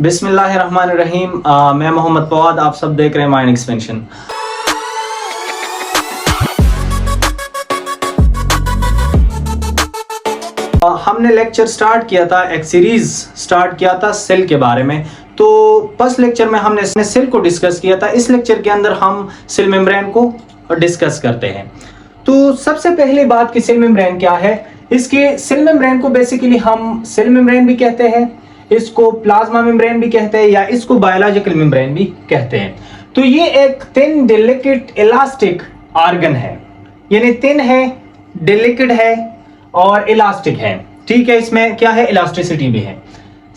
बिस्मिल्लाहिर्रहमानिर्रहीम। मैं मोहम्मद फवाद, आप सब देख रहे हैं माइंड एक्सपेंशन। हमने लेक्चर स्टार्ट किया था, एक सीरीज स्टार्ट किया था सेल के बारे में। तो फर्स्ट लेक्चर में हमने सेल को डिस्कस किया था। इस लेक्चर के अंदर हम सेल मेम्ब्रेन को डिस्कस करते हैं। तो सबसे पहली बात कि सेल मेम्ब्रेन क्या है। इसके सेल मेम्ब्रेन को बेसिकली हम सेल मेम्ब्रेन भी कहते हैं, इसको प्लाज्मा मेम्ब्रेन भी कहते हैं, या इसको बायोलॉजिकल मेम्ब्रेन भी कहते हैं। तो ये एक थिन डेलिकेट इलास्टिक ऑर्गन है, यानी थिन है, डेलिकेट है और इलास्टिक है। ठीक है, इसमें क्या है, इलास्टिसिटी भी है।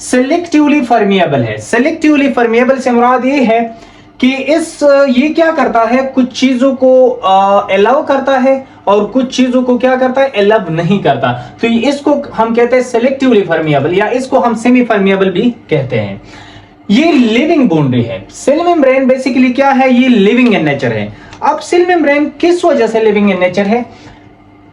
सेलेक्टिवली परमिएबल है। सेलेक्टिवली परमिएबल से मुराद ये है कि ये क्या करता है, कुछ चीजों को अलाउ करता है और कुछ चीजों को क्या करता है, अलाउ नहीं करता। तो इसको हम कहते हैं सेलेक्टिवली परमिएबल, या इसको हम सेमी परमिएबल भी कहते हैं। ये लिविंग बाउंड्री है। सेल मेम्ब्रेन बेसिकली क्या है, ये लिविंग इन नेचर है। अब सेल मेम्ब्रेन किस वजह से लिविंग इन नेचर है,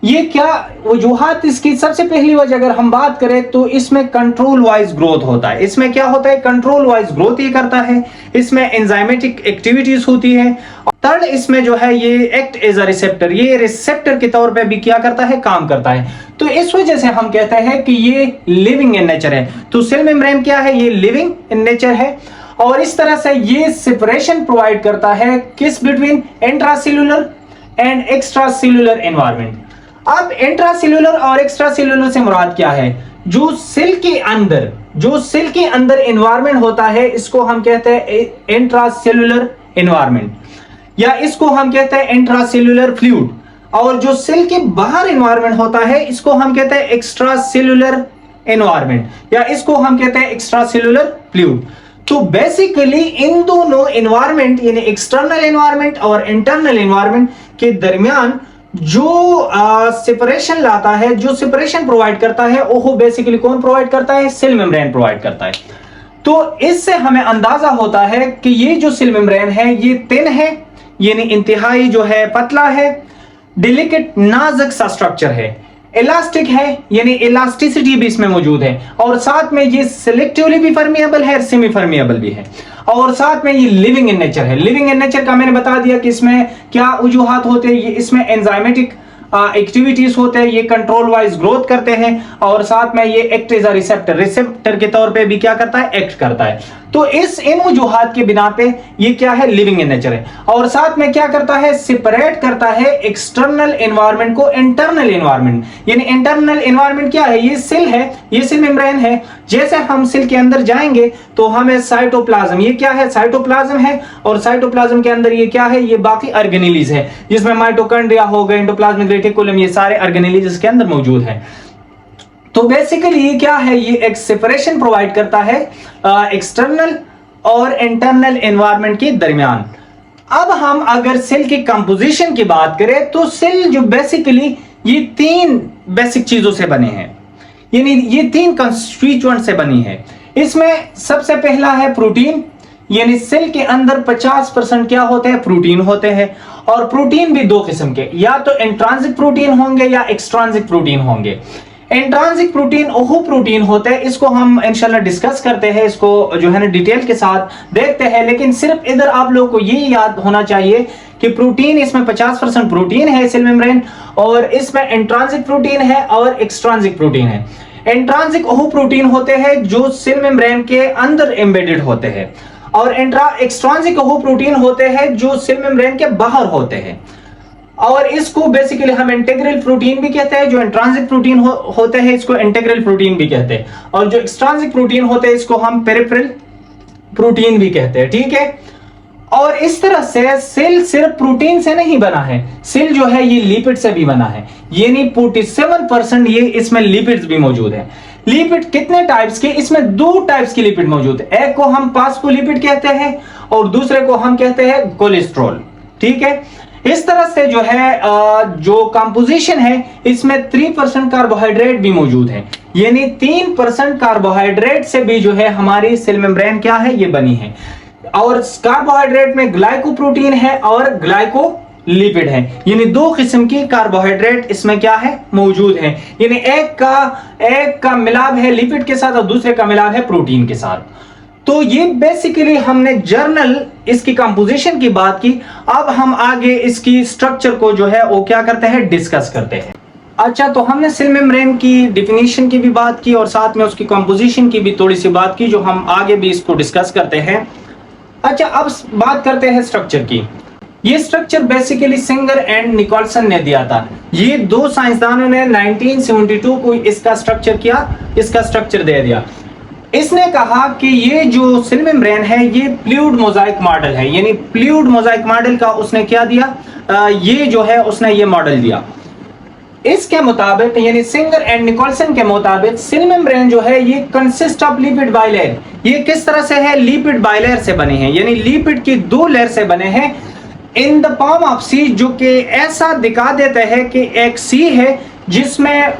ये क्या वजूहात इसकी। सबसे पहली वजह अगर हम बात करें तो इसमें कंट्रोल वाइज ग्रोथ होता है। इसमें क्या होता है, कंट्रोल वाइज ग्रोथ ये करता है। इसमें एंजाइमेटिक एक्टिविटीज होती है। थर्ड, इसमें जो है ये एक्ट एज अ रिसेप्टर, ये रिसेप्टर के तौर पे भी क्या करता है, काम करता है। तो इस वजह से हम कहते हैं कि ये लिविंग इन नेचर है। तो सेल मेम्ब्रेन क्या है, ये लिविंग इन नेचर है। और इस तरह से ये सेपरेशन प्रोवाइड करता है किस, between intracellular and extra cellular environment. अब इंट्रासेल्यूलर और एक्स्ट्रा सेल्यूलर से मुराद क्या है, जो सेल के अंदर एनवायरनमेंट होता है, इसको हम कहते हैं इंट्रासेल्यूलर एनवायरनमेंट, या इसको हम कहते हैं इंट्रासेल्यूलर फ्लूइड। और जो सेल के बाहर एनवायरनमेंट होता है, इसको हम कहते हैं एक्स्ट्रा सेल्यूलर एनवायरनमेंट, या इसको हम कहते हैं एक्स्ट्रा सेल्यूलर फ्लूइड। तो बेसिकली इन दोनों एनवायरनमेंट, यानी एक्सटर्नल एनवायरनमेंट और इंटरनल एनवायरनमेंट के दरमियान जो सेपरेशन लाता है, जो सेपरेशन प्रोवाइड करता है, वो बेसिकली कौन प्रोवाइड करता है, सेल मेम्ब्रेन प्रोवाइड करता है। तो इससे हमें अंदाजा होता है कि ये जो सेल मेम्ब्रेन है ये थिन है, यानी इंतहाई जो है पतला है, डेलिकेट नाजुक सा स्ट्रक्चर है, इलास्टिक है, यानी इलास्टिसिटी भी इसमें मौजूद है, और साथ में ये सिलेक्टिवली भी परमिएबल है, सेमी परमिएबल भी है, और साथ में ये लिविंग इन नेचर है। लिविंग इन नेचर का मैंने बता दिया कि इसमें क्या वजूहात होते हैं। ये इसमें एंजाइमेटिक एक्टिविटीज होते हैं, ये कंट्रोल वाइज ग्रोथ करते हैं, और साथ में ये एक्ट एज अ रिसेप्टर के तौर पे भी क्या करता है, एक्ट करता है। तो इन वजूहात के बिना पे ये क्या है, लिविंग इन नेचर है। और साथ में क्या करता है, सेपरेट करता है एक्सटर्नल एनवायरनमेंट को इंटरनल एनवायरनमेंट। यानी इंटरनल एनवायरनमेंट क्या है, ये सेल है, ये सेल मेम्ब्रेन है। जैसे हम सेल के अंदर जाएंगे तो हमें साइटोप्लाज्म, ये क्या है, साइटोप्लाज्म है, और साइटोप्लाज्म के अंदर ये क्या है, ये बाकी ऑर्गेनेलीज है, जिसमें माइटोकॉन्ड्रिया हो गए, एंडोप्लाज्मिक रेटिकुलम, ये सारे ऑर्गेनेलीज इसके अंदर मौजूद है। तो बेसिकली ये क्या है, ये एक सेपरेशन प्रोवाइड करता है एक्सटर्नल और इंटरनल एनवायरनमेंट के दरमियान। अब हम अगर सेल की कंपोजिशन की बात करें तो सेल जो बेसिकली ये तीन बेसिक चीजों से बने हैं, यानी ये तीन कंस्टिट्यूएंट से बनी है। इसमें सबसे पहला है प्रोटीन, यानी सेल के अंदर 50% क्या होते हैं, प्रोटीन होते हैं। और प्रोटीन भी दो किस्म के, या तो इंट्रांसिक प्रोटीन होंगे या एक्सट्रांसिक प्रोटीन होंगे। इंट्रांसिक प्रोटीन वो प्रोटीन होते हैं, इसको हम इंशाल्लाह डिस्कस करते हैं, इसको जो है ना डिटेल के साथ देखते हैं। लेकिन सिर्फ इधर आप लोगों को ये याद होना चाहिए कि प्रोटीन, इसमें 50% प्रोटीन है सेल मेम्ब्रेन, और इसमें इंट्रांसिक प्रोटीन है और एक्सट्रांसिक प्रोटीन है। इंट्रांसिक वो प्रोटीन होते हैं जो सेल मेम्ब्रेन के अंदर एम्बेडेड होते हैं, और एक्सट्रांसिक वो प्रोटीन होते हैं जो सेल मेम्ब्रेन के बाहर होते हैं। और इसको बेसिकली हम इंटीग्रल प्रोटीन भी कहते हैं। जो इंट्रांसिक प्रोटीन होते हैं इसको इंटीग्रल प्रोटीन भी कहते हैं, और जो एक्सट्रांसिक प्रोटीन होते हैं इसको हम पेरिफेरल प्रोटीन भी कहते हैं। ठीक है, और इस तरह से सेल सिर्फ प्रोटीन से नहीं बना है, सेल जो है ये लिपिड से भी बना है, यानी 47% ये इसमें लिपिड्स भी मौजूद है। लिपिड कितने टाइप्स के, इसमें दो टाइप्स की लिपिड मौजूद है। एक को हम फास्फोलिपिड कहते हैं और दूसरे को हम कहते हैं कोलेस्ट्रॉल। ठीक है, इस तरह से जो है जो कंपोजिशन है इसमें 3% कार्बोहाइड्रेट भी मौजूद है, यानी 3% कार्बोहाइड्रेट से भी जो है हमारी सेल मेम्ब्रेन क्या है, ये बनी है। और कार्बोहाइड्रेट में ग्लाइकोप्रोटीन है और ग्लाइकोलिपिड है, यानी दो किस्म की कार्बोहाइड्रेट इसमें क्या है, मौजूद है। यानी एक का मिलाप है लिपिड के साथ और दूसरे का मिलाप है प्रोटीन के साथ। तो ये बेसिकली हमने जर्नल इसकी कंपोजिशन की बात की। अब हम आगे इसकी स्ट्रक्चर को जो है वो क्या करते हैं, डिस्कस करते हैं। अच्छा, तो हमने सेल मेम्ब्रेन की डिफिनीशन की भी बात की और साथ में उसकी कंपोजिशन की भी थोड़ी सी बात की, जो हम आगे भी इसको डिस्कस करते हैं। अच्छा, अब बात करते हैं स्ट्रक्चर की। ये structure basically Singer and Nicolson ने दिया था। ये दो साइंसदानों ने 1972 को इसका स्ट्रक्चर किया, इसका स्ट्रक्चर दे दिया। इसने कहा कि ये जो सेल मेम्ब्रेन है ये फ्लूइड मोजाइक मॉडल है, यानी फ्लूइड मोजाइक मॉडल का उसने क्या दिया, ये जो है उसने ये मॉडल दिया। इसके मुताबिक यानी सिंगर एंड निकोलसन के मुताबिक सेल मेम्ब्रेन जो है ये कंसिस्ट ऑफ लिपिड बाइलेयर। ये किस तरह से है, लिपिड बाइलेयर से बने हैं, यानी लिपिड की दो लेयर से बने हैं इन द फॉर्म ऑफ सी, जो कि ऐसा दिखा देता है कि एक सी है जिसमें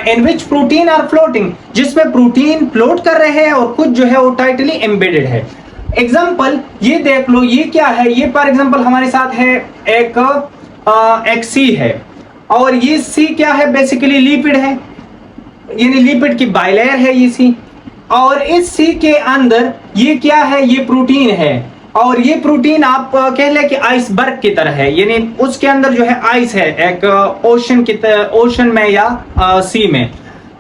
इन विच प्रोटीन आर फ्लोटिंग, जिसमें प्रोटीन फ्लोट कर रहे हैं और कुछ जो है वो टाइटली एम्बेडेड है। एग्जांपल ये देख लो, ये क्या है, ये फॉर एग्जांपल हमारे साथ है एक सी है और ये सी क्या है, बेसिकली लिपिड है, यानी लिपिड की बाइलेयर है ये सी। और इस सी के अंदर ये क्या है, ये प्रोटीन है और ये प्रोटीन आप कह ले कि आइसबर्ग की तरह है, यानी उसके अंदर जो है आइस है एक ओशन की तरह, ओशन में या सी में।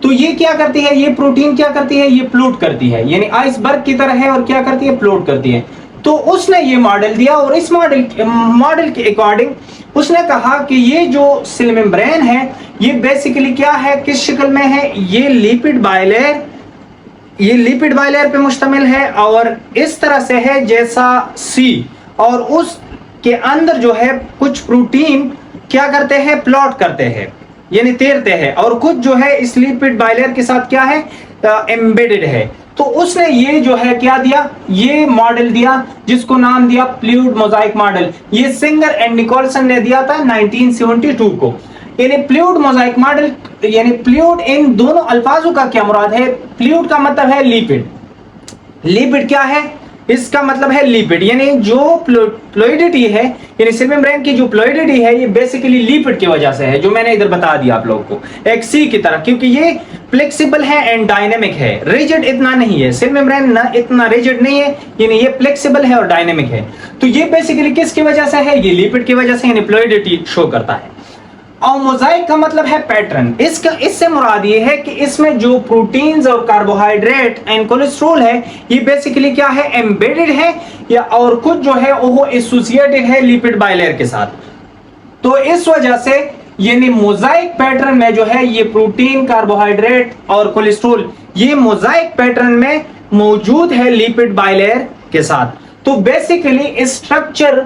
तो ये क्या करती है, ये प्रोटीन क्या करती है, ये फ्लोट करती है, यानी आइसबर्ग की तरह है और क्या करती है, फ्लोट करती है। तो उसने ये मॉडल दिया और इस मॉडल के अकॉर्डिंग उसने कहा कि ये जो सेल मेम्ब्रेन है ये बेसिकली क्या है, किस शक्ल में है, ये लिपिड बाइलेयर, ये लिपिड बाइलेयर पे मुश्तमिल है और इस तरह से है जैसा सी, और उसके अंदर जो है कुछ प्रोटीन क्या करते हैं, प्लॉट करते हैं यानी तैरते हैं, और कुछ जो है इस लिपिड बाइलेयर के साथ क्या है, एम्बेडेड है। तो उसने ये जो है क्या दिया, ये मॉडल दिया जिसको नाम दिया फ्लूइड मोजाइक मॉडल। ये सिंगर एंड निकोलसन ने दिया था 1972 को। यानी फ्लूइड मोजाइक मॉडल, यानी फ्लूइड इन दोनों अल्फाजों का क्या मुराद है, फ्लूइड का मतलब है लिपिड, लिपिड क्या है, इसका मतलब है लिपिड, यानी जो फ्लूइडिटी है, यानी सेल मेम्ब्रेन की जो फ्लूइडिटी है ये बेसिकली लिपिड की वजह से है, जो मैंने इधर बता दिया आप लोगों को एक सी की तरह, क्योंकि ये फ्लेक्सिबल है एंड डायनेमिक है, रिजिड इतना नहीं है, सेल मेम्ब्रेन ना इतना रिजिड नहीं है, यानी ये फ्लेक्सिबल है और डायनेमिक है। तो ये बेसिकली किसकी वजह से है, ये लिपिड की वजह से, यानी फ्लूइडिटी शो करता है। और मोजाइक का मतलब है पैटर्न, इसका इससे मुराद ये है कि इसमें जो प्रोटीन्स और कार्बोहाइड्रेट एंड कोलेस्ट्रॉल है ये बेसिकली क्या है, एम्बेडेड है, या और कुछ जो है वो एसोसिएटेड है लिपिड बाइलेयर के साथ। तो इस वजह से यानी मोजाइक पैटर्न में जो है ये प्रोटीन, कार्बोहाइड्रेट और कोलेस्ट्रॉल ये मोजाइक पैटर्न में मौजूद है लिपिड बाइलेयर के साथ। तो बेसिकली इस स्ट्रक्चर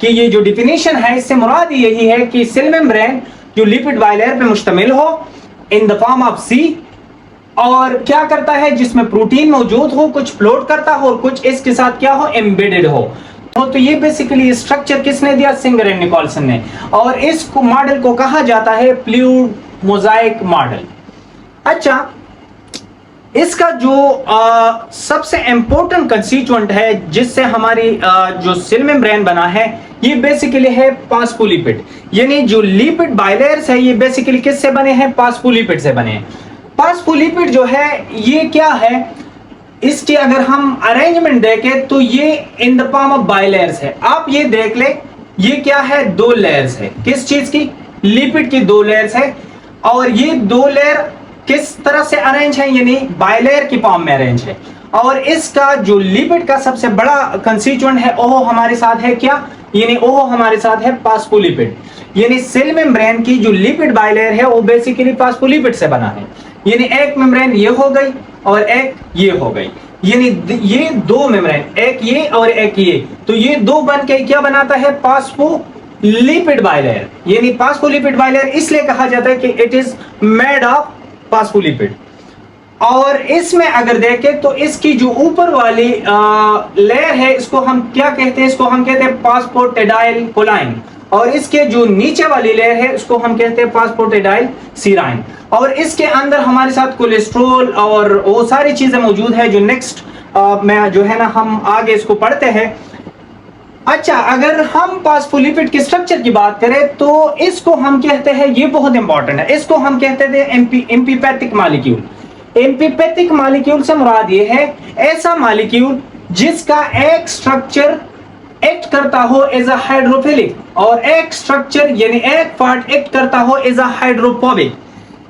की ये जो डिफिनेशन है इससे मुराद यही है कि सेल मेम्ब्रेन जो लिपिड बाइलेयर पे मुश्तमिल हो इन द फॉर्म ऑफ सी, और क्या करता है, जिसमें प्रोटीन मौजूद हो, कुछ फ्लोट करता हो और कुछ इसके साथ क्या हो, एम्बेडेड हो। तो ये बेसिकली स्ट्रक्चर किसने दिया, सिंगर एंड निकोलसन ने, और इस मॉडल को कहा जाता है फ्लूइड मोजाइक मॉडल। अच्छा, इसका जो सबसे इंपॉर्टेंट कंस्टिट्यूएंट है जिससे हमारी जो सेल मेम्ब्रेन बना है ये बेसिकली है फास्फोलिपिड, यानी जो लिपिड बाइलेयर्स है ये बेसिकली किससे बने हैं, फास्फोलिपिड से बने हैं। फास्फोलिपिड जो है ये क्या है, इसकी अगर हम अरेंजमेंट देखें तो ये इन द फॉर्म ऑफ बाइलेयर्स है। आप ये देख ले, ये क्या है, दो लेयर्स है, किस चीज की, लिपिड की दो लेयर्स है, और ये दो लेयर किस तरह से अरेंज है, यानी बाइलेयर की फॉर्म में अरेंज है। और इसका जो लिपिड का सबसे बड़ा कंस्टिट्यूएंट है वो हमारे साथ है क्या, यानी वो हमारे साथ है फास्फोलिपिड। यानी सेल मेम्ब्रेन की जो लिपिड बाइलेयर है वो बेसिकली फास्फोलिपिड से बना है, यानी एक मेम्ब्रेन ये हो गई और एक ये हो गई, यानी ये दो मेम्ब्रेन, एक ये और एक ये, तो ये दो बन के क्या बनाता है, फास्फोलिपिड बाइलेयर। यानी फास्फोलिपिड बाइलेयर इसलिए कहा जाता है कि it is made of phospholipid. और इसमें अगर देखें तो इसकी जो ऊपर वाली लेयर है इसको हम क्या कहते हैं, इसको हम कहते हैं फास्फोटेडाइल कोलाइन, और इसके जो नीचे वाली लेयर है इसको हम कहते हैं फास्फोटेडाइल सीराइन। और इसके अंदर हमारे साथ कोलेस्ट्रॉल और वो सारी चीजें मौजूद है जो नेक्स्ट में जो है ना हम आगे इसको पढ़ते हैं। अच्छा, अगर हम फास्फोलिपिड के स्ट्रक्चर की बात करें तो इसको हम कहते हैं, ये बहुत इंपॉर्टेंट है, इसको हम कहते थे एम्फीपैथिक मॉलिक्यूल। एम्फीपैथिक मॉलिक्यूल से मुराद ये है ऐसा मॉलिक्यूल जिसका एक स्ट्रक्चर एक्ट करता हो एज अ हाइड्रोफिलिक और एक स्ट्रक्चर यानी एक पार्ट एक्ट करता हो एज अ हाइड्रोफोबिक।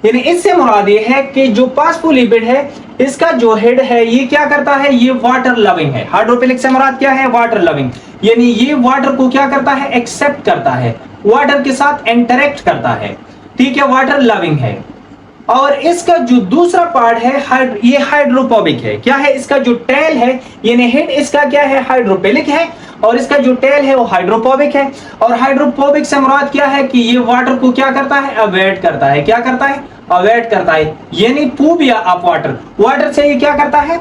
यानी इससे मुराद ये है कि जो फॉस्फोलिपिड है इसका जो हेड है ये क्या करता है, ये वाटर लविंग है। हाइड्रोफिलिक से मुराद क्या है, वाटर लविंग, यानी ये वाटर को क्या करता है, एक्सेप्ट करता है, वाटर के साथ इंटरेक्ट करता है, ठीक है, वाटर लविंग है। और इसका जो दूसरा पार्ट है ये हाइड्रोफोबिक है। क्या है, इसका जो टेल है यानी हेड इसका क्या है, हाइड्रोफिलिक है और इसका जो टेल है वो हाइड्रोफोबिक है। और हाइड्रोफोबिक से मुराद क्या है कि ये वाटर को क्या करता है, अवॉइड करता है। क्या करता है, अवॉइड करता है, यानी फोबिया ऑफ वाटर, वाटर से ये क्या करता है,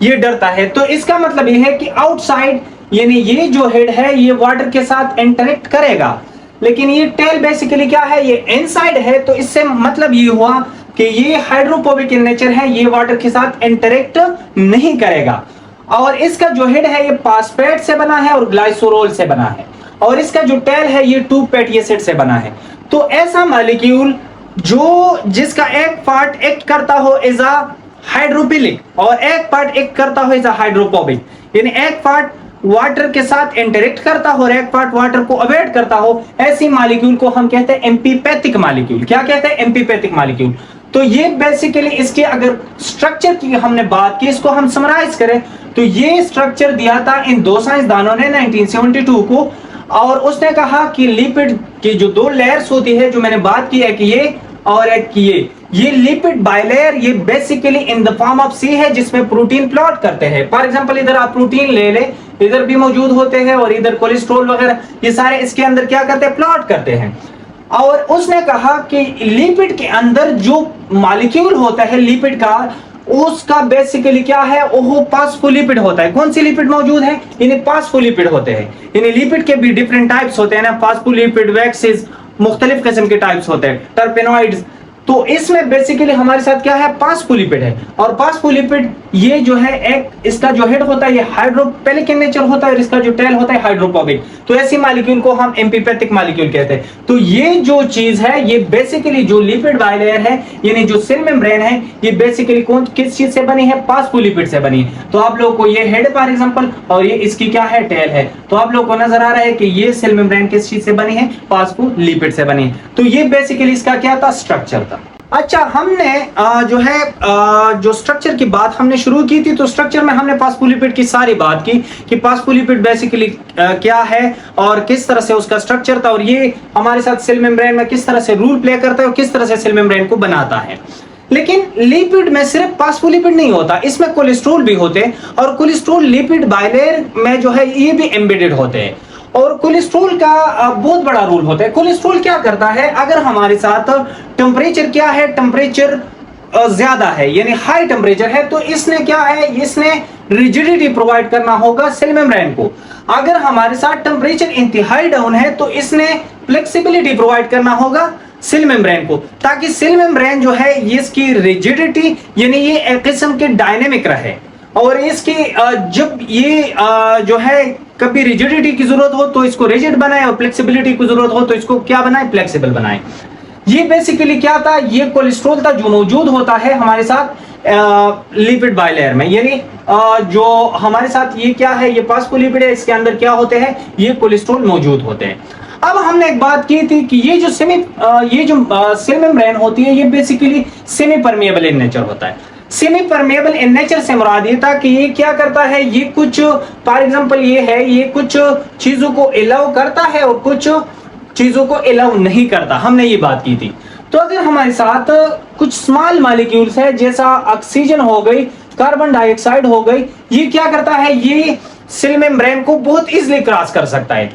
ये डरता है। तो इसका मतलब ये है कि आउटसाइड यानी ये जो हेड है ये वाटर के साथ इंटरेक्ट करेगा, लेकिन ये टेल बेसिकली क्या है, ये इनसाइड है। तो इससे मतलब ये हुआ कि ये हाइड्रोफोबिक इन नेचर है, ये वाटर के साथ इंटरेक्ट नहीं करेगा। और इसका जो हेड है ये फॉस्फेट से बना है और ग्लाइसोरोल से बना है, और इसका जो टेल है ये 2 फैटी एसिड से बना है। तो ऐसा मॉलिक्यूल जो जिसका एक पार्ट एक्ट करता हो एज अ हाइड्रोफिलिक और एक पार्ट एक्ट करता हो एज अ हाइड्रोफोबिक, यानी एक पार्ट वाटर के साथ इंटरेक्ट करता हो और एक पार्ट वाटर को अवॉइड करता हो, ऐसी मॉलिक्यूल को हम कहते हैं एम्फीपैथिक मॉलिक्यूल। क्या कहते हैं, एम्फीपैथिक मॉलिक्यूल। तो ये बेसिकली इसके अगर स्ट्रक्चर की हमने बात की, इसको हम समराइज करें तो ये स्ट्रक्चर दिया था इन 2 साइंसदानों ने 1972 को, और उसने कहा कि लिपिड की जो 2 लेयर्स होती है, जो मैंने बात की है कि ये और एक की ये लिपिड बाइलेयर ये basically in the form of sea है, जिसमें प्रोटीन प्लॉट करते हैं। फॉर एग्जांपल इधर आप प्रोटीन ले ले, इधर भी मौजूद होते हैं और इधर कोलेस्ट्रॉल वगैरह, ये सारे इसके अंदर क्या करते हैं, प्लॉट करते हैं। और उसने कहा कि लिपिड के अंदर जो मॉलिक्यूल होता है लिपिड का, उसका बेसिकली क्या है, वो फॉस्फोलिपिड होता है। कौन सी लिपिड मौजूद है, यानी फॉस्फोलिपिड होते हैं। यानी लिपिड के भी डिफरेंट टाइप्स होते हैं ना, फॉस्फोलिपिड, वैक्सीज, मुख्तलिफ किस्म के टाइप्स होते हैं, टर्पेनॉइड्स। तो इसमें बेसिकली हमारे साथ क्या है, फॉस्फोलिपिड है। और फॉस्फोलिपिड ये जो है एक इसका जो हेड होता है ये हाइड्रोफिलिक इन नेचर होता है और इसका जो टेल होता है हाइड्रोफोबिक। तो ऐसी मॉलिक्यूल को हम एम्फीपैथिक मॉलिक्यूल कहते हैं। तो ये जो चीज है ये बेसिकली जो लिपिड बाइलेयर है यानी जो सेल मेम्ब्रेन है ये बेसिकली किस चीज से बनी है, फॉस्फोलिपिड से बनी है। तो आप लोग को ये हेड फॉर एग्जांपल और ये इसकी क्या है, टेल है। तो आप लोग को नजर आ रहा है कि ये सेल मेम्ब्रेन किस चीज से बनी है, फॉस्फोलिपिड से बनी है। तो ये बेसिकली इसका क्या था, स्ट्रक्चर था। अच्छा, हमने जो है जो स्ट्रक्चर की बात हमने शुरू की थी, तो स्ट्रक्चर में हमने फॉस्फोलिपिड की सारी बात की कि फॉस्फोलिपिड बेसिकली क्या है और किस तरह से उसका स्ट्रक्चर था, और ये हमारे साथ सेल मेम्ब्रेन में किस तरह से रूल प्ले करता है और किस तरह से सेल मेम्ब्रेन को बनाता है। लेकिन लिपिड में सिर्फ फॉस्फोलिपिड नहीं होता, इसमें कोलेस्ट्रॉल भी होते हैं, और कोलेस्ट्रॉल लिपिड बाइलेयर में जो है ये भी एम्बेडेड होते हैं। और कोलेस्ट्रॉल का बहुत बड़ा रोल होता है। कोलेस्ट्रॉल क्या करता है, अगर हमारे साथ टेम्परेचर क्या है, टेम्परेचर ज्यादा है यानी हाई टेम्परेचर है, तो इसने क्या है, इसने रिजिडिटी प्रोवाइड करना होगा सेल मेम्ब्रेन को। अगर हमारे साथ टेम्परेचर इंतहाई डाउन है तो इसने फ्लेक्सिबिलिटी प्रोवाइड करना होगा सेल मेम्ब्रेन को, ताकि सेल मेम्ब्रेन जो है इसकी रिजिडिटी यानी ये एक किस्म के डायनेमिक रहे। और इसकी जब ये जो है कभी रिजिडिटी की जरूरत हो तो इसको रिजिड बनाए और फ्लेक्सिबिलिटी की जरूरत हो तो इसको क्या बनाए, फ्लेक्सिबल बनाए। ये बेसिकली क्या था, ये कोलेस्ट्रॉल था जो मौजूद होता है हमारे साथ लिपिड बाइलेयर में। यानी जो हमारे साथ ये क्या है, ये फॉस्फोलिपिड है, इसके अंदर क्या होते हैं, ये कोलेस्ट्रॉल मौजूद होते हैं। अब हमने एक बात की थी कि ये जो सेल मेम्ब्रेन होती है ये basically semi permeable in nature होता है। सेमी परमेबल इन नेचर से मुराद ये था कि ये क्या करता है, ये कुछ फॉर एग्जांपल ये है, ये कुछ चीजों को अलाउ करता है और कुछ चीजों को अलाउ नहीं करता। हमने ये बात की थी। तो अगर हमारे साथ कुछ स्मॉल मॉलिक्यूल्स है, जैसा ऑक्सीजन हो गई, कार्बन डाइऑक्साइड हो गई, ये क्या करता है, ये सेल मेम्ब्रेन को बहुत इजीली क्रॉस कर सकता है।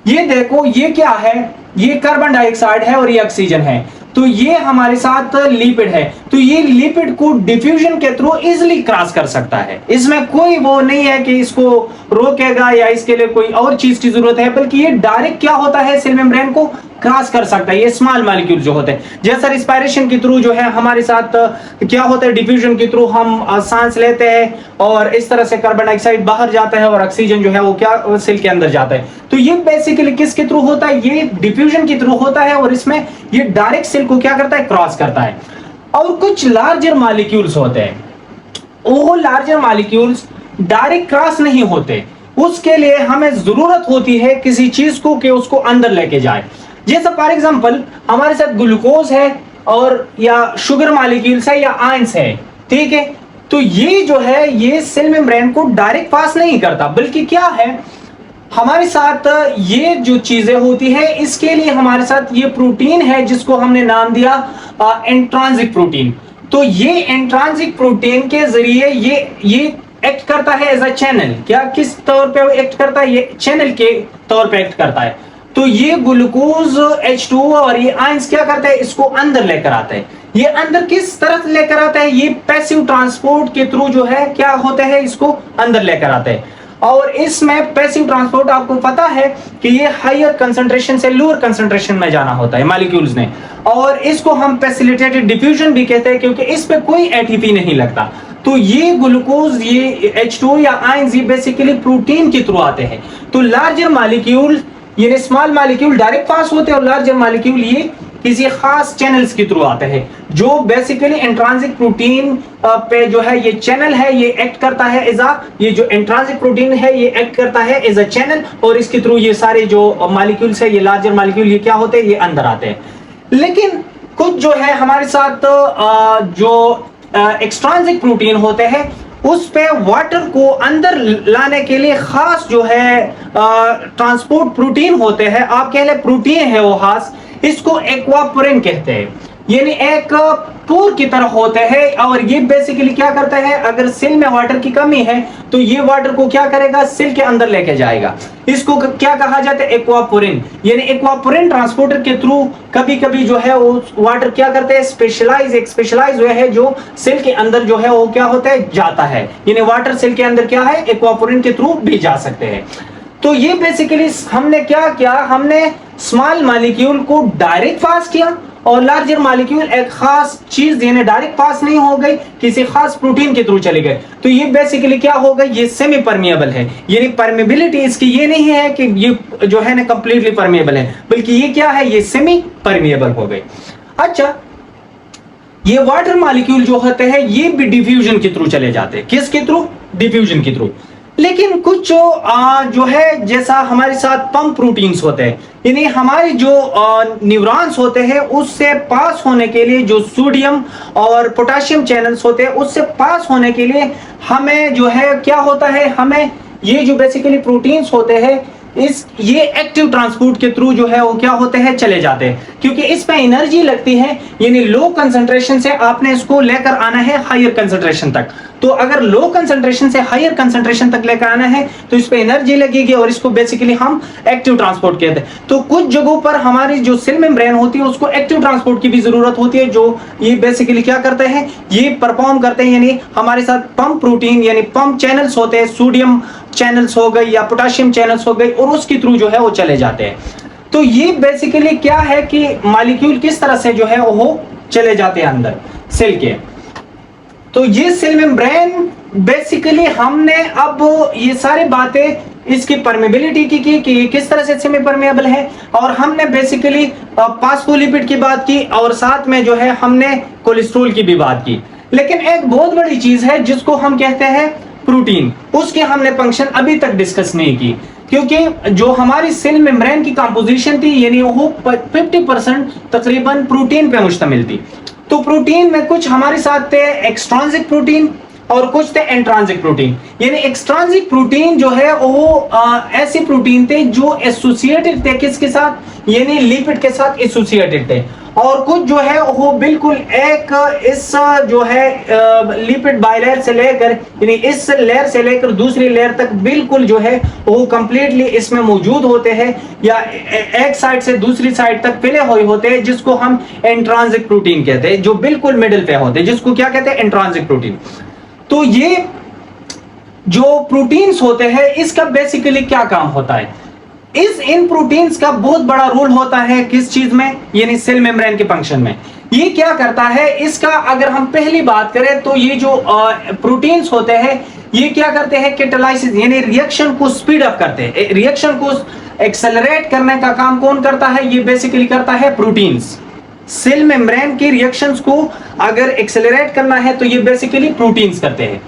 ये देखो, ये क्या है, ये कार्बन डाइऑक्साइड है और ये ऑक्सीजन है। तो ये हमारे साथ लिपिड है, तो ये लिपिड को डिफ्यूजन के थ्रू इजीली क्रॉस कर सकता है। इसमें कोई वो नहीं है कि इसको रोकेगा या इसके लिए कोई और चीज की जरूरत है, बल्कि ये डायरेक्ट क्या होता है, सेल मेम्ब्रेन को क्रॉस कर सकता है। ये स्मॉल मॉलिक्यूल जो होते हैं, जैसा रिस्पायरेशन के थ्रू जो है हमारे साथ क्या होता है, डिफ्यूजन के थ्रू हम सांस लेते हैं और इस तरह से कार्बन डाइऑक्साइड बाहर जाता है और ऑक्सीजन जो है वो क्या सेल के अंदर जाता है। तो ये बेसिकली किसके थ्रू होता है, ये डिफ्यूजन के थ्रू होता है और इसमें ये डायरेक्ट सेल को क्या करता है, क्रॉस करता है। और कुछ लार्जर मॉलिक्यूल्स होते हैं, वो लार्जर मॉलिक्यूल्स डायरेक्ट क्रॉस नहीं होते, उसके लिए हमें जरूरत होती है किसी चीज को कि उसको अंदर लेके जाए। जैसे फॉर एग्जांपल हमारे साथ ग्लूकोज है और या शुगर मॉलिक्यूल्स है या आयंस है, ठीक है, तो ये जो है ये सेल मेम्ब्रेन को डायरेक्ट पास नहीं करता, बल्कि क्या है हमारे साथ ये जो चीजें होती है इसके लिए हमारे साथ ये प्रोटीन है जिसको हमने नाम दिया इंट्रांसिक प्रोटीन। तो ये इंट्रांसिक प्रोटीन के जरिए ये एक्ट करता है एज अ चैनल। क्या किस तौर पे एक्ट करता है? ये चैनल के तौर पे एक्ट करता है। तो ये ग्लूकोज H2O और ये आयंस क्या करता है? इसको अंदर लेकर आता है। ये अंदर किस तरह लेकर आता है? ये पैसिव ट्रांसपोर्ट के थ्रू जो है क्या होता है, इसको अंदर लेकर आता है। और इसमें पैसिव ट्रांसपोर्ट आपको पता है कि ये हायर कंसंट्रेशन से लोअर कंसंट्रेशन में जाना होता है मॉलिक्यूल्स ने, और इसको हम फैसिलिटेटेड डिफ्यूजन भी कहते हैं क्योंकि इस पे कोई एटीपी नहीं लगता। तो ये ग्लूकोज, ये H2O या आयंस, ये बेसिकली प्रोटीन के थ्रू आते हैं। तो लार्जर मॉलिक्यूल ये स्मॉल मॉलिक्यूल डायरेक्ट पास होते हैं और लार्जर मॉलिक्यूल ये किसी खास चैनल्स के थ्रू आते हैं, जो बेसिकली इंट्रांसिक प्रोटीन पे जो है ये चैनल है, ये एक्ट करता है एज अ, ये जो इंट्रांसिक प्रोटीन है ये एक्ट करता है एज अ चैनल, और इसके थ्रू ये सारे जो मॉलिक्यूल्स है, ये लार्जर मॉलिक्यूल, ये क्या होते हैं, ये अंदर आते हैं। लेकिन कुछ जो है हमारे साथ जो एक्सट्रांसिक प्रोटीन होते हैं उस पे वाटर को अंदर लाने के लिए खास जो है ट्रांसपोर्ट प्रोटीन होते हैं, आप कह ले प्रोटीन है वो खास, इसको एक्वापोरिन कहते हैं, यानी एक पोर की तरह होते हैं। और ये बेसिकली क्या करता है, अगर सेल में वाटर की कमी है तो ये वाटर को क्या करेगा, सेल के अंदर लेके जाएगा। इसको क्या कहा जाता है, एक्वापोरिन, यानी एक्वापोरिन ट्रांसपोर्टर के थ्रू कभी कभी जो है वो वाटर क्या करते हैं, स्पेशलाइज हुए है जो सेल के अंदर जो है वो क्या होता है, जाता है, यानी वाटर सेल के अंदर क्या है, एक्वापोरिन के थ्रू भी जा सकते हैं। तो ये बेसिकली हमने क्या किया, हमने स्मॉल मॉलिक्यूल को डायरेक्ट पास किया और लार्जर मॉलिक्यूल एक खास चीज यानी डायरेक्ट पास नहीं हो गई, किसी खास प्रोटीन के थ्रू चले गए। तो ये बेसिकली क्या हो गई, ये सेमी परमिएबल है, यानी परमिबिलिटी इसकी ये नहीं है कि ये जो है ना कंप्लीटली परमिएबल है, बल्कि ये क्या है, ये सेमी परमिएबल हो गई। अच्छा, ये वाटर मॉलिक्यूल जो होते हैं ये भी डिफ्यूजन के थ्रू चले जाते हैं, किसके थ्रू, डिफ्यूजन के थ्रू। लेकिन कुछ जो है जैसा हमारे साथ पंप प्रोटीन्स होते हैं, यानी हमारे जो न्यूरॉन्स होते हैं उससे पास होने के लिए जो सोडियम और पोटेशियम चैनल्स होते हैं उससे पास होने के लिए हमें जो है क्या होता है, हमें ये जो बेसिकली प्रोटीन्स होते हैं ये एक्टिव ट्रांसपोर्ट के थ्रू जो है वो क्या होते हैं, चले जाते हैं, क्योंकि इस पे एनर्जी लगती है, यानी लो कंसंट्रेशन से आपने इसको लेकर आना है हायर कंसंट्रेशन तक। तो अगर लो कंसंट्रेशन से हायर कंसंट्रेशन तक लेकर आना है तो इस पे एनर्जी लगेगी और इसको बेसिकली हम एक्टिव ट्रांसपोर्ट कहते हैं। तो कुछ जगहों पर हमारी जो सेल मेम्ब्रेन होती है उसको एक्टिव ट्रांसपोर्ट की भी जरूरत होती है, जो ये बेसिकली क्या करते हैं, ये परफॉर्म करते हैं, यानी हमारे साथ पंप प्रोटीन यानी पंप चैनल्स होते हैं, सोडियम चैनल्स हो गई या पोटेशियम चैनल्स हो गई, और उसके थ्रू जो है वो चले जाते हैं। तो ये बेसिकली क्या है कि मॉलिक्यूल किस तरह से जो है वो चले जाते हैं अंदर सेल के। तो ये सेल मेम्ब्रेन बेसिकली हमने अब ये सारी बातें इसकी परमेबिलिटी की कि ये किस तरह से सेमी परमेबल है, और हमने बेसिकली फास्फोलिपिड की बात की और साथ में जो है हमने कोलेस्ट्रॉल की भी बात की। लेकिन एक बहुत बड़ी चीज है जिसको हम कहते हैं प्रोटीन, उसके हमने फंक्शन अभी तक डिस्कस नहीं की, क्योंकि जो हमारी सेल मेम्ब्रेन की कंपोजिशन थी यानी वो 50% तकरीबन प्रोटीन पे मुश्तमिल थी। तो प्रोटीन में कुछ हमारे साथ थे एक्सट्रांसिक प्रोटीन और कुछ थे एंट्रांसिक प्रोटीन। यानी एक्सट्रांसिक प्रोटीन जो है वो ऐसे प्रोटीन थे जो एसोसिएटेड थे किसके साथ, यानी लिपिड के साथ एसोसिएटेड थे, और कुछ जो है वो बिल्कुल एक इस जो है लिपिड बाइलेयर से लेकर यानी इस लेयर से लेकर दूसरी लेयर तक बिल्कुल जो है वो कंप्लीटली इसमें मौजूद होते हैं, या एक साइड से दूसरी साइड तक फैले हुए होते हैं, जिसको हम एंट्रांसिक प्रोटीन कहते हैं, जो बिल्कुल मिडिल पे होते हैं, जिसको क्या कहते हैं, एंट्रांसिक प्रोटीन। तो ये जो प्रोटीन्स होते हैं इसका बेसिकली क्या काम होता है, इन प्रोटीन्स का बहुत बड़ा रोल होता है किस चीज में, यानी सेल मेम्ब्रेन के फंक्शन में। ये क्या करता है, इसका अगर हम पहली बात करें तो ये जो प्रोटीन्स होते हैं ये क्या करते हैं, कैटालाइसिस यानी रिएक्शन को स्पीड अप करते हैं, रिएक्शन को एक्सेलरेट करने का काम कौन करता है, ये बेसिकली करता है प्रोटीन्स। सेल मेम्ब्रेन के रिएक्शंस को अगर एक्सेलरेट करना है तो ये बेसिकली प्रोटीन्स करते हैं।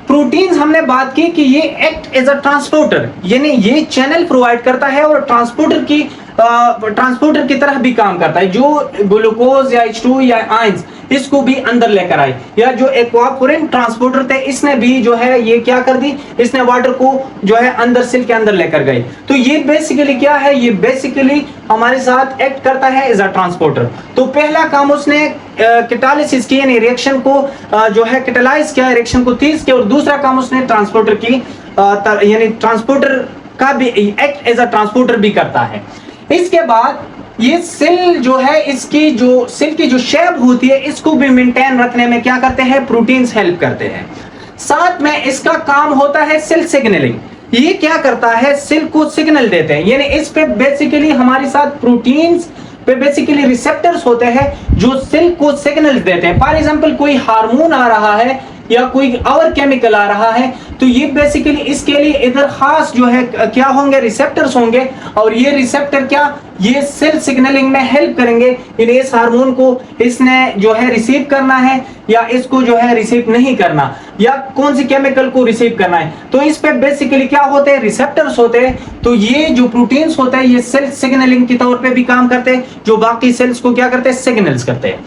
प्रोटीन्स हमने बात की कि ये एक्ट एज अ ट्रांसपोर्टर, यानी ये चैनल प्रोवाइड करता है और ट्रांसपोर्टर की तरह भी काम करता है, जो ग्लूकोज या H2 या आयंस इसको भी अंदर लेकर आए, या जो एक्वापोरेंट ट्रांसपोर्टर थे इसने भी जो है ये क्या कर दी, इसने वाटर को जो है अंदर सेल के अंदर लेकर गए। तो ये बेसिकली क्या है, ये बेसिकली हमारे साथ एक्ट करता है एज अ ट्रांसपोर्टर। तो पहला काम उसने कैटालिसिस की, यानी रिएक्शन को जो है कैटालाइज किया, रिएक्शन को तेज किया, और दूसरा काम उसने ट्रांसपोर्टर की यानी ट्रांसपोर्टर का भी एक्ट एज अ ट्रांसपोर्टर भी करता है। इसके बाद ये सेल जो है, इसकी जो सेल की जो शेप होती है इसको भी मेंटेन रखने में क्या करते हैं, प्रोटीन्स हेल्प करते हैं। साथ में इसका काम होता है सेल सिग्नलिंग। ये क्या करता है, सेल को सिग्नल देते हैं, यानी इस पे बेसिकली हमारे साथ प्रोटीन्स पे बेसिकली रिसेप्टर्स होते हैं जो सेल को सिग्नल देते हैं। फॉर एग्जांपल कोई हार्मोन आ रहा है या कोई और केमिकल आ रहा है, तो ये बेसिकली इसके लिए इधर खास जो है क्या होंगे, रिसेप्टर्स होंगे, और ये रिसेप्टर क्या, ये सेल सिग्नलिंग में हेल्प करेंगे, यानी इस हार्मोन को इसने जो है रिसीव करना है या इसको जो है रिसीव नहीं करना, या कौन सी केमिकल को रिसीव करना है। तो इस पे बेसिकली क्या होते हैं, रिसेप्टर्स होते हैं। तो ये जो प्रोटीन्स होते हैं ये सेल सिग्नलिंग के तौर पे भी काम करते हैं, जो बाकी सेल्स को क्या करते हैं, सिग्नल्स करते हैं।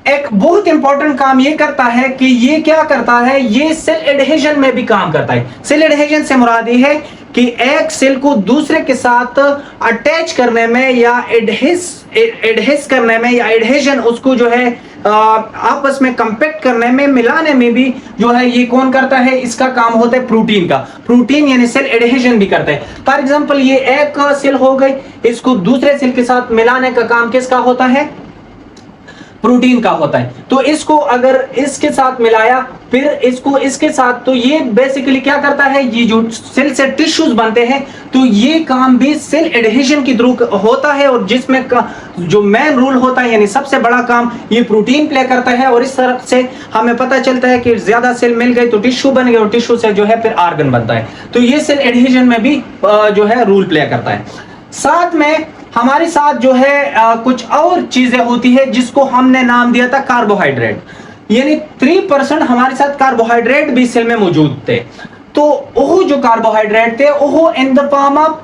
एक बहुत इंपॉर्टेंट काम ये करता है कि ये क्या करता है, ये सेल एडहेजन में भी काम करता है। सेल एडहेजन से मुराद ये है कि एक सेल को दूसरे के साथ अटैच करने में या एडहेस करने में, या एडहेजन उसको जो है आपस में कंपैक्ट करने में, मिलाने में भी जो है ये कौन करता है, इसका काम होता है प्रोटीन का। प्रोटीन यानी सेल एडहेजन भी करता है। फॉर एग्जांपल ये एक सेल हो गई, इसको दूसरे सेल के साथ मिलाने का काम किसका होता है, प्रोटीन का होता है। तो इसको अगर इसके साथ मिलाया, फिर इसको इसके साथ, तो ये बेसिकली क्या करता है, ये जो सेल से टिश्यूज बनते हैं, तो ये काम भी सेल एडहेजन के थ्रू होता है, और जिसमें जो मेन रोल होता है, यानी सबसे बड़ा काम ये प्रोटीन प्ले करता है। और इस तरह से हमें पता चलता है कि ज्यादा सेल मिल गई तो टिश्यू बन गए, और टिश्यू से जो है फिर ऑर्गन बनता है। तो ये सेल एडहेजन में भी जो है रोल प्ले करता है। साथ में हमारे साथ जो है कुछ और चीजें होती है जिसको हमने नाम दिया था कार्बोहाइड्रेट, यानी 3% हमारे साथ कार्बोहाइड्रेट भी सेल में मौजूद थे। तो वो जो कार्बोहाइड्रेट थे वो इन the form of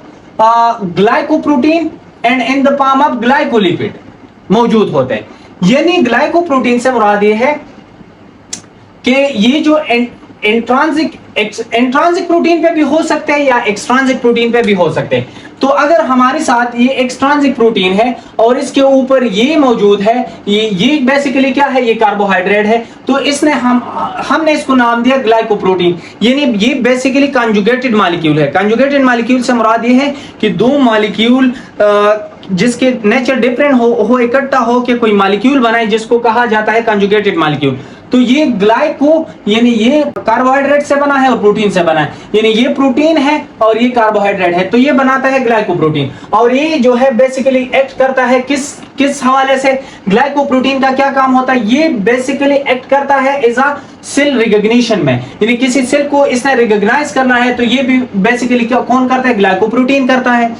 glycoprotein and in the form of glycolipid मौजूद होते हैं। यानी ग्लाइकोप्रोटीन से मुराद ये है कि ये जो इंट्रांसिक प्रोटीन पे भी हो सकते हैं या एक्सट्रांसिक प्रोटीन पे भी हो सकते हैं। तो अगर हमारे साथ ये एक्सट्रांसिक प्रोटीन है और इसके ऊपर ये मौजूद है, ये बेसिकली क्या है, ये कार्बोहाइड्रेट है, तो इसने हमने इसको नाम दिया ग्लाइकोप्रोटीन। यानी ये बेसिकली कंजुगेटेड मॉलिक्यूल है। कंजुगेटेड मॉलिक्यूल से मुराद ये है कि दो मॉलिक्यूल जिसके नेचर डिफरेंट हो इकट्ठा हो के कोई मॉलिक्यूल बनाए, जिसको कहा जाता है कंजुगेटेड मॉलिक्यूल। तो ये ग्लाइको यानी ये कार्बोहाइड्रेट से बना है और प्रोटीन से बना है, यानी ये प्रोटीन है और ये कार्बोहाइड्रेट है, तो ये बनाता है ग्लाइकोप्रोटीन। और ये जो है बेसिकली एक्ट करता है किस हवाले से, ग्लाइकोप्रोटीन का क्या काम होता है, ये बेसिकली एक्ट करता है एज अ सेल रिकॉग्निशन में, यानी किसी सेल को इसने रिकॉग्नाइज करना है तो ये भी बेसिकली क्या कौन करता है, ग्लाइकोप्रोटीन करता है।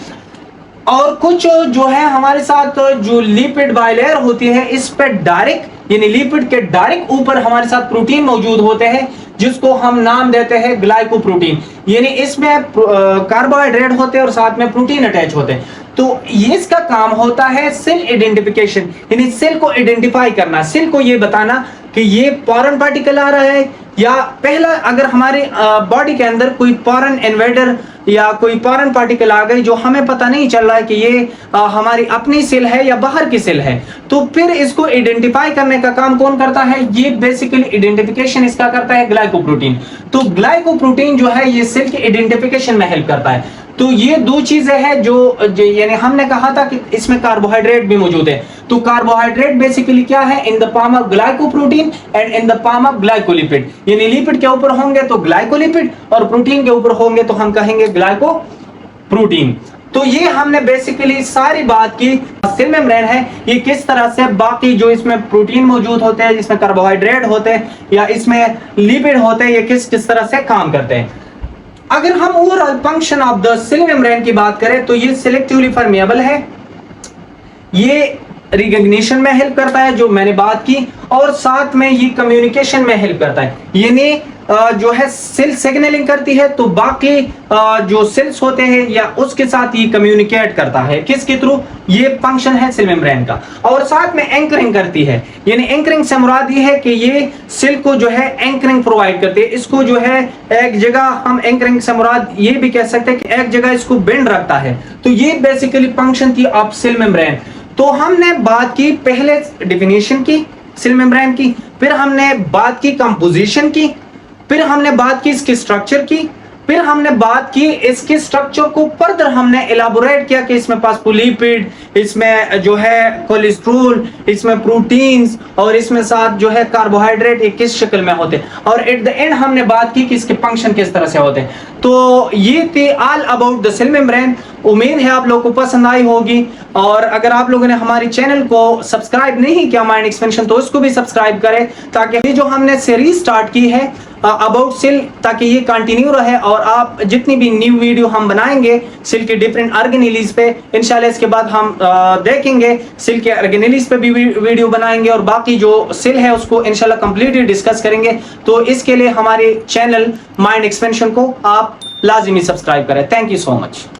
और कुछ जो है हमारे साथ जो लिपिड बाइलेयर होती है, इस पे डायरेक्ट यानी लिपिड के डायरेक्ट ऊपर हमारे साथ प्रोटीन मौजूद होते हैं, जिसको हम नाम देते हैं ग्लाइकोप्रोटीन। यानी इसमें कार्बोहाइड्रेट होते हैं और साथ में प्रोटीन अटैच होते हैं। तो ये इसका काम होता है सेल आइडेंटिफिकेशन, यानी सेल को आइडेंटिफाई करना, सेल को ये बताना कि ये फॉरेन पार्टिकल आ रहा है, या पहला अगर हमारे बॉडी के अंदर कोई फॉरेन इन्वेडर या कोई फॉरेन पार्टिकल आ गई जो हमें पता नहीं चल रहा है कि ये हमारी अपनी सेल है या बाहर की सेल है, तो फिर इसको आइडेंटिफाई करने का काम कौन करता है, ये बेसिकली आइडेंटिफिकेशन इसका करता है ग्लाइकोप्रोटीन। तो ग्लाइकोप्रोटीन जो है ये सेल के आइडेंटिफिकेशन में हेल्प करता है। तो ये दो चीजें हैं जो यानी हमने कहा था कि इसमें कार्बोहाइड्रेट भी मौजूद है। तो कार्बोहाइड्रेट बेसिकली क्या है, इन the form of glycoprotein and in the form of glycolipid, यानी लिपिड के ऊपर होंगे तो ग्लाइकोलिपिड और प्रोटीन के ऊपर होंगे तो हम कहेंगे ग्लाइकोप्रोटीन। तो ये हमने बेसिकली सारी बात की सेल मेम्ब्रेन है ये किस तरह से बाकी जो इसमें प्रोटीन मौजूद होते हैं, इसमें कार्बोहाइड्रेट होते हैं या इसमें लिपिड होते हैं, ये किस तरह से काम करते हैं। अगर हम overall function of the cell membrane की बात करें तो ये सिलेक्टिवली परमेएबल है, ये रिकग्निशन में हेल्प करता है जो मैंने बात की, और साथ में ये कम्युनिकेशन में हेल्प करता है, यानी जो है सेल सिग्नलिंग करती है तो बाकी जो सेल्स होते हैं या उसके साथ ये कम्युनिकेट करता है, किसके थ्रू, ये फंक्शन है सेल मेम्ब्रेन का। और साथ में एंकरिंग करती है, यानी एंकरिंग से मुराद ये है कि ये सेल को जो है एंकरिंग प्रोवाइड करती है, इसको जो है एक जगह, हम एंकरिंग से मुराद ये भी कह सकते हैं कि एक जगह इसको बेंड रखता है। तो ये बेसिकली फंक्शन थी ऑफ सेल मेम्ब्रेन। तो हमने बात की पहले डेफिनेशन की सेल मेम्ब्रेन की, फिर हमने बात की कंपोजिशन की, फिर हमने बात की इसके स्ट्रक्चर की, फिर हमने बात की इसके स्ट्रक्चर को फर्दर हमने इलाबोरेट किया कि इसमें फास्फोलिपिड, इसमें जो है कोलेस्ट्रॉल, इसमें प्रोटीन्स और इसमें साथ जो है कार्बोहाइड्रेट ये किस शक्ल में होते हैं, और एट द एंड हमने बात की कि इसके फंक्शन किस तरह से होते हैं। तो ये थे all about the cell membrane. उम्मीद है आप लोगों को पसंद आई होगी, और अगर आप लोगों ने हमारी चैनल को सब्सक्राइब नहीं किया माइंड एक्सपेंशन, तो उसको भी सब्सक्राइब करें, ताकि ये जो हमने सीरीज स्टार्ट की है अबाउट सेल, ताकि ये कंटिन्यू रहे, और आप जितनी भी न्यू वीडियो हम बनाएंगे सेल के डिफरेंट ऑर्गेनेलीज पे, इंशाल्लाह इसके बाद हम देखेंगे सेल के ऑर्गेनेलीज पे भी वीडियो बनाएंगे, और बाकी जो सेल है उसको इंशाल्लाह कंप्लीटली डिस्कस करेंगे। तो इसके लिए हमारे चैनल माइंड एक्सपेंशन को आप लाजिमी सब्सक्राइब करें। Thank you so much.